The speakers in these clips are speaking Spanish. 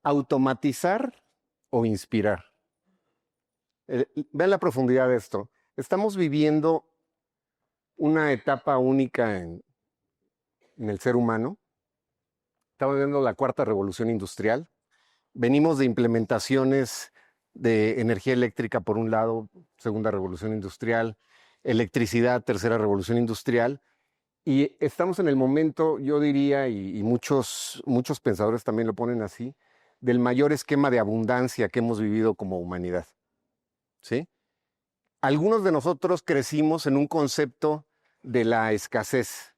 ¿Automatizar o inspirar? Vean la profundidad de esto. Estamos viviendo una etapa única en el ser humano. Estamos viviendo la cuarta revolución industrial. Venimos de implementaciones de energía eléctrica por un lado, segunda revolución industrial, electricidad, tercera revolución industrial, y estamos en el momento, yo diría, y muchos pensadores también lo ponen así, del mayor esquema de abundancia que hemos vivido como humanidad, ¿sí? Algunos de nosotros crecimos en un concepto de la escasez.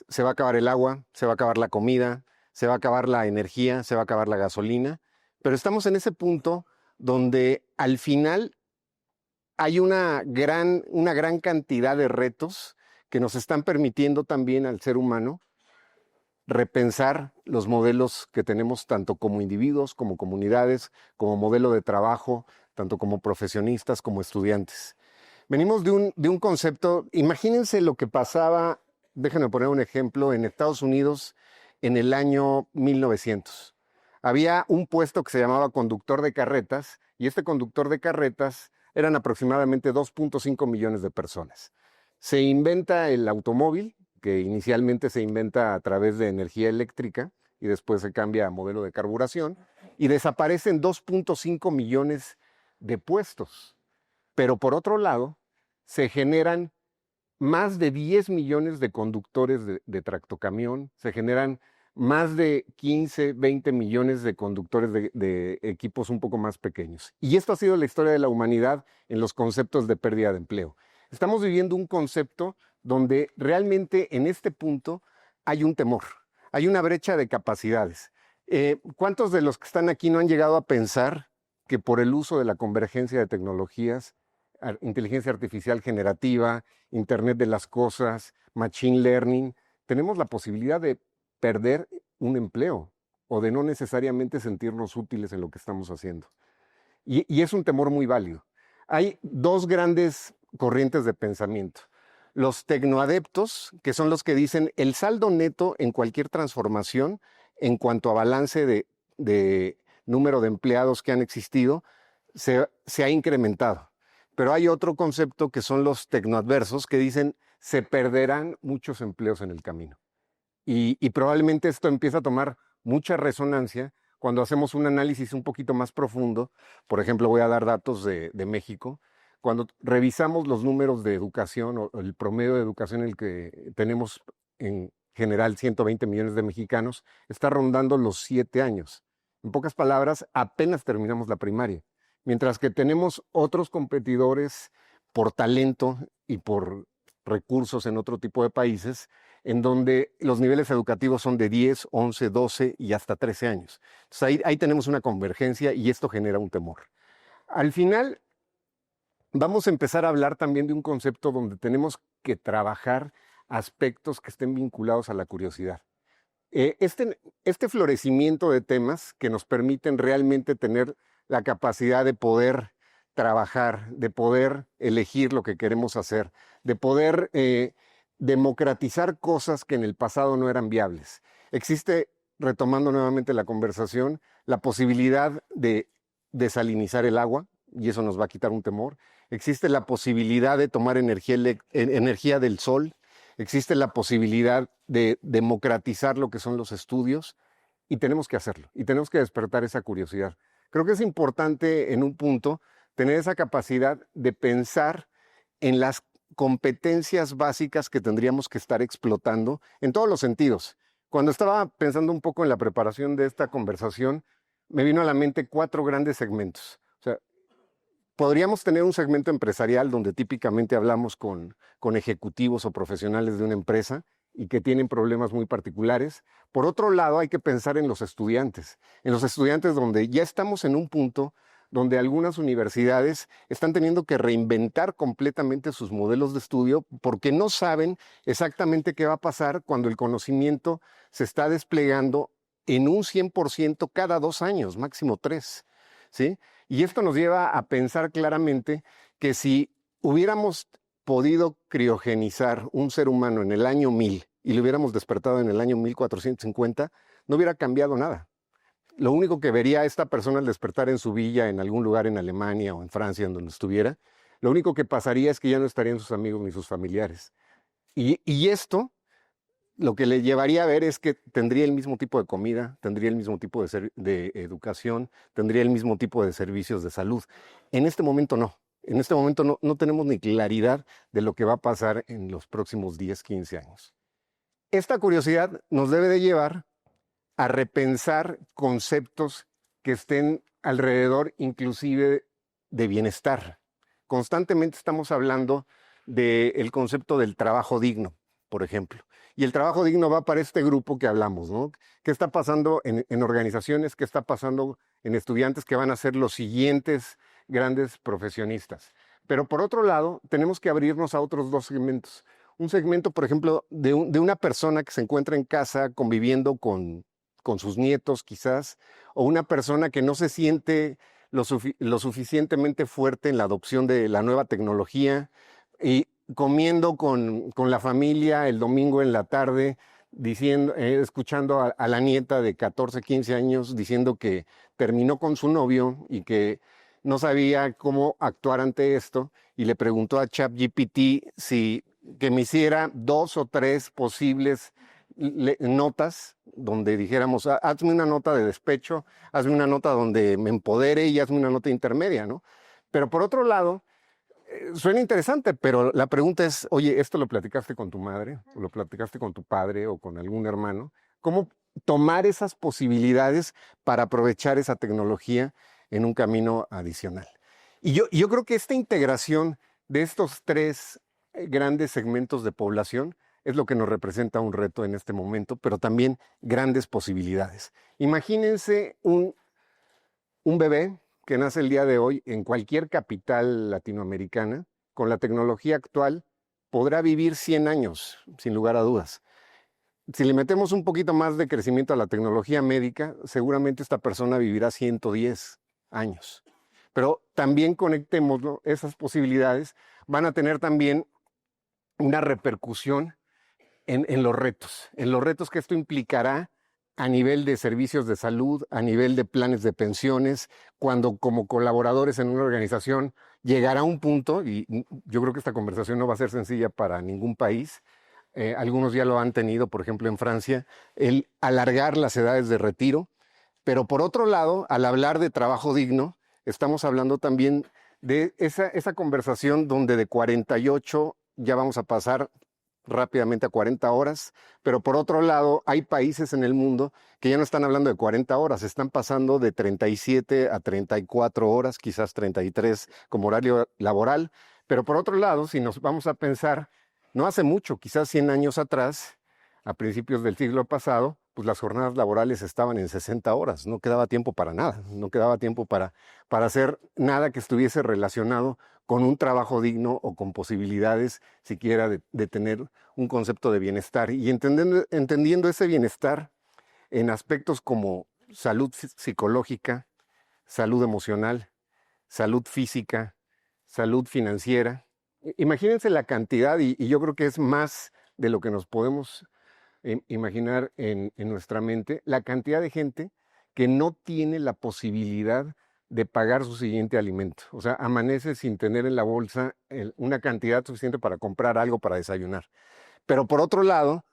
Se va a acabar el agua, se va a acabar la comida, se va a acabar la energía, se va a acabar la gasolina, pero estamos en ese punto donde al final hay una gran cantidad de retos que nos están permitiendo también al ser humano repensar los modelos que tenemos tanto como individuos, como comunidades, como modelo de trabajo, tanto como profesionistas, como estudiantes. Venimos de un concepto, imagínense lo que pasaba, déjenme poner un ejemplo, en Estados Unidos en el año 1900. Había un puesto que se llamaba conductor de carretas, y este conductor de carretas eran aproximadamente 2.5 millones de personas. Se inventa el automóvil, que inicialmente se inventa a través de energía eléctrica y después se cambia a modelo de carburación, y desaparecen 2.5 millones de puestos. Pero por otro lado, se generan más de 10 millones de conductores de tractocamión, se generan más de 15, 20 millones de conductores de equipos un poco más pequeños. Y esto ha sido la historia de la humanidad en los conceptos de pérdida de empleo. Estamos viviendo un concepto donde realmente en este punto hay un temor, hay una brecha de capacidades. ¿Cuántos de los que están aquí no han llegado a pensar que por el uso de la convergencia de tecnologías, inteligencia artificial generativa, Internet de las cosas, machine learning, tenemos la posibilidad de perder un empleo o de no necesariamente sentirnos útiles en lo que estamos haciendo? Y es un temor muy válido. Hay dos grandes corrientes de pensamiento. Los tecnoadeptos, que son los que dicen el saldo neto en cualquier transformación en cuanto a balance de número de empleados que han existido, se ha incrementado. Pero hay otro concepto que son los tecnoadversos, que dicen se perderán muchos empleos en el camino. Y probablemente esto empieza a tomar mucha resonancia cuando hacemos un análisis un poquito más profundo. Por ejemplo, voy a dar datos de México. Cuando revisamos los números de educación o el promedio de educación en el que tenemos en general 120 millones de mexicanos, está rondando los 7 años. En pocas palabras, apenas terminamos la primaria. Mientras que tenemos otros competidores por talento y por recursos en otro tipo de países, en donde los niveles educativos son de 10, 11, 12 y hasta 13 años. Entonces ahí tenemos una convergencia y esto genera un temor. Al final, vamos a empezar a hablar también de un concepto donde tenemos que trabajar aspectos que estén vinculados a la curiosidad. Este florecimiento de temas que nos permiten realmente tener la capacidad de poder trabajar, de poder elegir lo que queremos hacer, de poder democratizar cosas que en el pasado no eran viables. Existe, retomando nuevamente la conversación, la posibilidad de desalinizar el agua, y eso nos va a quitar un temor. Existe la posibilidad de tomar energía del sol. Existe la posibilidad de democratizar lo que son los estudios, y tenemos que hacerlo, y tenemos que despertar esa curiosidad. Creo que es importante en un punto tener esa capacidad de pensar en las competencias básicas que tendríamos que estar explotando en todos los sentidos. Cuando estaba pensando un poco en la preparación de esta conversación, me vino a la mente 4 grandes segmentos. O sea, podríamos tener un segmento empresarial donde típicamente hablamos con ejecutivos o profesionales de una empresa y que tienen problemas muy particulares. Por otro lado, hay que pensar en los estudiantes donde ya estamos en un punto donde algunas universidades están teniendo que reinventar completamente sus modelos de estudio porque no saben exactamente qué va a pasar cuando el conocimiento se está desplegando en un 100% cada 2 años, máximo 3, ¿sí? Y esto nos lleva a pensar claramente que si hubiéramos podido criogenizar un ser humano en el año 1000 y lo hubiéramos despertado en el año 1450, no hubiera cambiado nada. Lo único que vería a esta persona al despertar en su villa, en algún lugar en Alemania o en Francia, en donde estuviera, lo único que pasaría es que ya no estarían sus amigos ni sus familiares. Y esto lo que le llevaría a ver es que tendría el mismo tipo de comida, tendría el mismo tipo de educación, tendría el mismo tipo de servicios de salud. En este momento no. En este momento no tenemos ni claridad de lo que va a pasar en los próximos 10, 15 años. Esta curiosidad nos debe de llevar a repensar conceptos que estén alrededor inclusive de bienestar. Constantemente estamos hablando del concepto del trabajo digno, por ejemplo. Y el trabajo digno va para este grupo que hablamos, ¿no? ¿Qué está pasando en organizaciones? ¿Qué está pasando en estudiantes que van a ser los siguientes grandes profesionistas? Pero por otro lado, tenemos que abrirnos a otros dos segmentos. Un segmento, por ejemplo, de una persona que se encuentra en casa conviviendo con sus nietos quizás, o una persona que no se siente lo suficientemente fuerte en la adopción de la nueva tecnología y comiendo con la familia el domingo en la tarde, diciendo, escuchando a la nieta de 14, 15 años diciendo que terminó con su novio y que no sabía cómo actuar ante esto y le preguntó a ChatGPT si que me hiciera 2 o 3 posibles notas donde dijéramos, hazme una nota de despecho, hazme una nota donde me empodere y hazme una nota intermedia, ¿no? Pero por otro lado, suena interesante, pero la pregunta es, oye, ¿esto lo platicaste con tu madre? ¿O lo platicaste con tu padre o con algún hermano? ¿Cómo tomar esas posibilidades para aprovechar esa tecnología en un camino adicional? Y yo creo que esta integración de estos 3 grandes segmentos de población es lo que nos representa un reto en este momento, pero también grandes posibilidades. Imagínense un bebé que nace el día de hoy en cualquier capital latinoamericana, con la tecnología actual, podrá vivir 100 años, sin lugar a dudas. Si le metemos un poquito más de crecimiento a la tecnología médica, seguramente esta persona vivirá 110 años. Pero también conectémoslo, esas posibilidades van a tener también una repercusión en los retos que esto implicará a nivel de servicios de salud, a nivel de planes de pensiones, cuando como colaboradores en una organización llegará un punto, y yo creo que esta conversación no va a ser sencilla para ningún país, algunos ya lo han tenido, por ejemplo en Francia, el alargar las edades de retiro, pero por otro lado, al hablar de trabajo digno, estamos hablando también de esa conversación donde de 48 ya vamos a pasar rápidamente a 40 horas, pero por otro lado hay países en el mundo que ya no están hablando de 40 horas, están pasando de 37 a 34 horas, quizás 33 como horario laboral, pero por otro lado, si nos vamos a pensar, no hace mucho, quizás 100 años atrás, a principios del siglo pasado, pues las jornadas laborales estaban en 60 horas, no quedaba tiempo para nada, no quedaba tiempo para hacer nada que estuviese relacionado con un trabajo digno o con posibilidades siquiera de tener un concepto de bienestar. Y entendiendo ese bienestar en aspectos como salud psicológica, salud emocional, salud física, salud financiera. Imagínense la cantidad, y yo creo que es más de lo que nos podemos imaginar en nuestra mente, la cantidad de gente que no tiene la posibilidad de pagar su siguiente alimento. O sea, amanece sin tener en la bolsa una cantidad suficiente para comprar algo para desayunar. Pero por otro lado,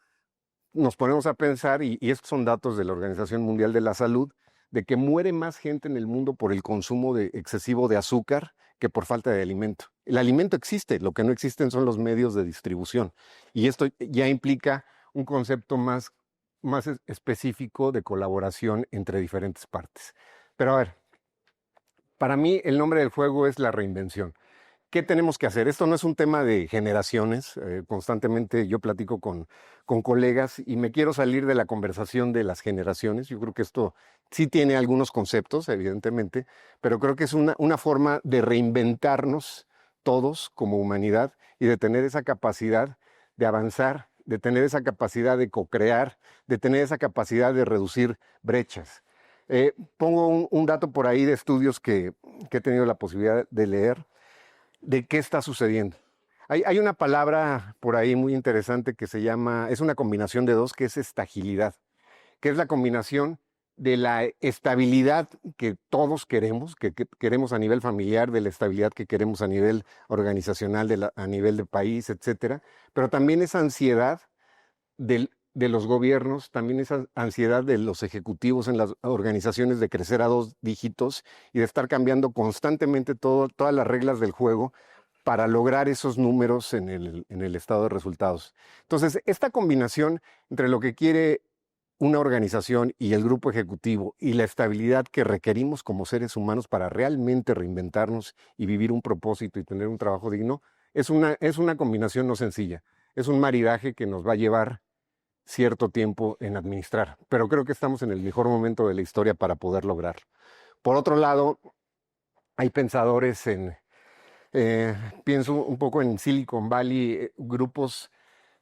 nos ponemos a pensar, y estos son datos de la Organización Mundial de la Salud, de que muere más gente en el mundo por el consumo excesivo de azúcar que por falta de alimento. El alimento existe, lo que no existen son los medios de distribución. Y esto ya implica un concepto más específico de colaboración entre diferentes partes. Pero a ver, para mí el nombre del juego es la reinvención. ¿Qué tenemos que hacer? Esto no es un tema de generaciones. Constantemente yo platico con colegas y me quiero salir de la conversación de las generaciones. Yo creo que esto sí tiene algunos conceptos, evidentemente, pero creo que es una forma de reinventarnos todos como humanidad y de tener esa capacidad de avanzar de tener esa capacidad de co-crear, de tener esa capacidad de reducir brechas. Pongo un dato por ahí de estudios que he tenido la posibilidad de leer de qué está sucediendo. Hay una palabra por ahí muy interesante que se llama, es una combinación de dos, que es estagilidad, que es la combinación de la estabilidad que todos queremos, que queremos a nivel familiar, de la estabilidad que queremos a nivel organizacional, a nivel de país, etcétera, pero también esa ansiedad de los gobiernos, también esa ansiedad de los ejecutivos en las organizaciones de crecer a 2 dígitos y de estar cambiando constantemente todas las reglas del juego para lograr esos números en el estado de resultados. Entonces, esta combinación entre lo que quiere una organización y el grupo ejecutivo y la estabilidad que requerimos como seres humanos para realmente reinventarnos y vivir un propósito y tener un trabajo digno, es una combinación no sencilla. Es un maridaje que nos va a llevar cierto tiempo en administrar, pero creo que estamos en el mejor momento de la historia para poder lograrlo. Por otro lado, hay pensadores pienso un poco en Silicon Valley, grupos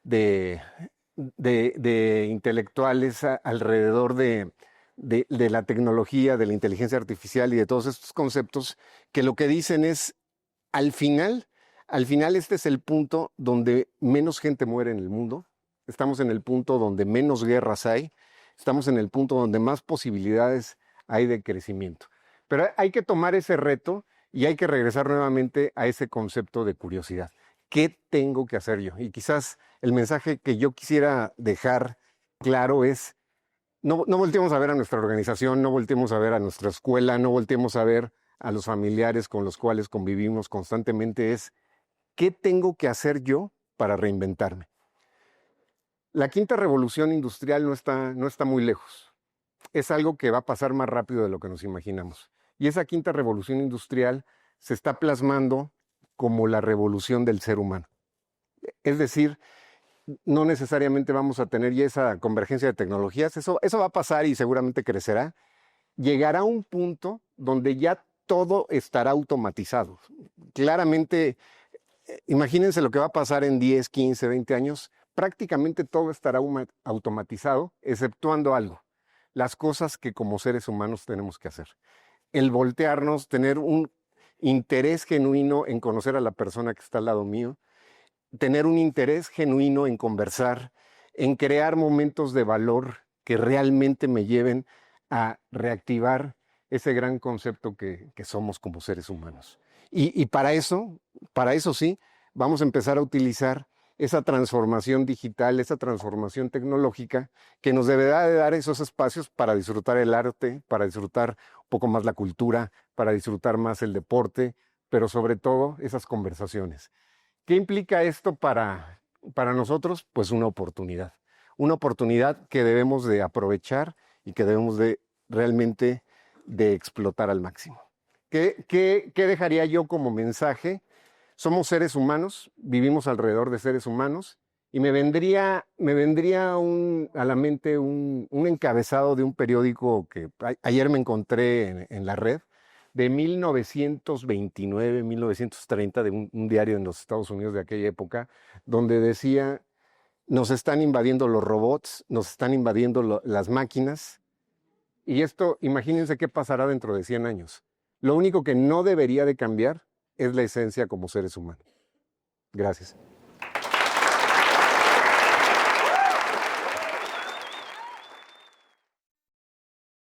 de, de intelectuales alrededor de la tecnología, de la inteligencia artificial y de todos estos conceptos, que lo que dicen es, al final, al final este es el punto donde menos gente muere en el mundo, estamos en el punto donde menos guerras hay, estamos en el punto donde más posibilidades hay de crecimiento. Pero hay que tomar ese reto y hay que regresar nuevamente a ese concepto de curiosidad. ¿Qué tengo que hacer yo? Y quizás el mensaje que yo quisiera dejar claro es, no volteemos a ver a nuestra organización, no volteemos a ver a nuestra escuela, no volteemos a ver a los familiares con los cuales convivimos constantemente, es ¿qué tengo que hacer yo para reinventarme? La quinta revolución industrial no está muy lejos. Es algo que va a pasar más rápido de lo que nos imaginamos. Y esa quinta revolución industrial se está plasmando como la revolución del ser humano. Es decir, no necesariamente vamos a tener ya esa convergencia de tecnologías, eso va a pasar y seguramente crecerá. Llegará un punto donde ya todo estará automatizado. Claramente, imagínense lo que va a pasar en 10, 15, 20 años. Prácticamente todo estará automatizado, exceptuando algo, las cosas que como seres humanos tenemos que hacer. El voltearnos, tener un interés genuino en conocer a la persona que está al lado mío, tener un interés genuino en conversar, en crear momentos de valor que realmente me lleven a reactivar ese gran concepto que somos como seres humanos. Y para eso sí, vamos a empezar a utilizar esa transformación digital, esa transformación tecnológica que nos deberá de dar esos espacios para disfrutar el arte, para disfrutar un poco más la cultura, para disfrutar más el deporte, pero sobre todo esas conversaciones. ¿Qué implica esto para nosotros? Pues una oportunidad que debemos de aprovechar y que debemos de realmente de explotar al máximo. ¿Qué dejaría yo como mensaje? Somos seres humanos, vivimos alrededor de seres humanos y me vendría a la mente un encabezado de un periódico que ayer me encontré en la red, de 1929, 1930, de un diario en los Estados Unidos de aquella época, donde decía, nos están invadiendo los robots, nos están invadiendo las máquinas, y esto, imagínense qué pasará dentro de 100 años. Lo único que no debería de cambiar es la esencia como seres humanos. Gracias.